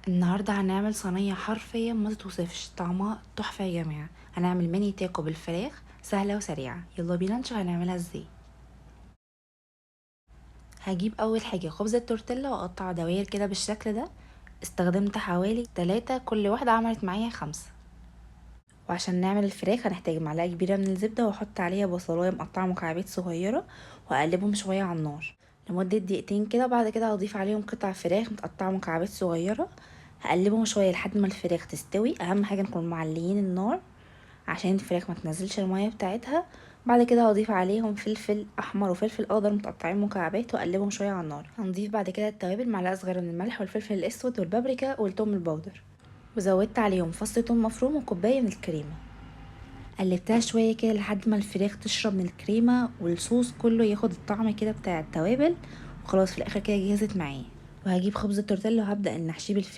النهاردة هنعمل صينية حرفيا ما تتوصفش، طعمها تحفة يا جماعة. هنعمل ميني تاكو بالفراخ، سهلة وسريعة. يلا بينا نشوف هنعملها ازاي. هجيب اول حاجة خبز التورتيلا واقطع دواير كده بالشكل ده. استخدمت حوالي 3، كل واحدة عملت معايا 5. وعشان نعمل الفراخ هنحتاج معلقة كبيرة من الزبدة، واحط عليها بصلاية مقطعة مكعبات صغيرة، واقلبهم شوية على النار لمدة دقيقتين كده. بعد كده هضيف عليهم قطع فراخ متقطعة مكعبات صغيرة. هقلبهم شوية لحد ما الفراخ تستوي. اهم حاجة نكون معليين النار عشان الفراخ ما تنزلش المية بتاعتها. بعد كده هضيف عليهم فلفل احمر وفلفل اخضر متقطعين مكعبات، واقلبهم شويه على النار. هنضيف بعد كده التوابل، معلقه صغيره من الملح والفلفل الاسود والبابريكا والثوم البودر، وزودت عليهم فص ثوم مفروم وكوبايه من الكريمه. قلبتها شويه كده لحد ما الفراخ تشرب من الكريمه والصوص كله ياخد الطعم كده بتاع التوابل. وخلاص في الاخر كده جهزت معايا. وهجيب خبز التورتيلا وهبدا ان احشيه بالفراخ.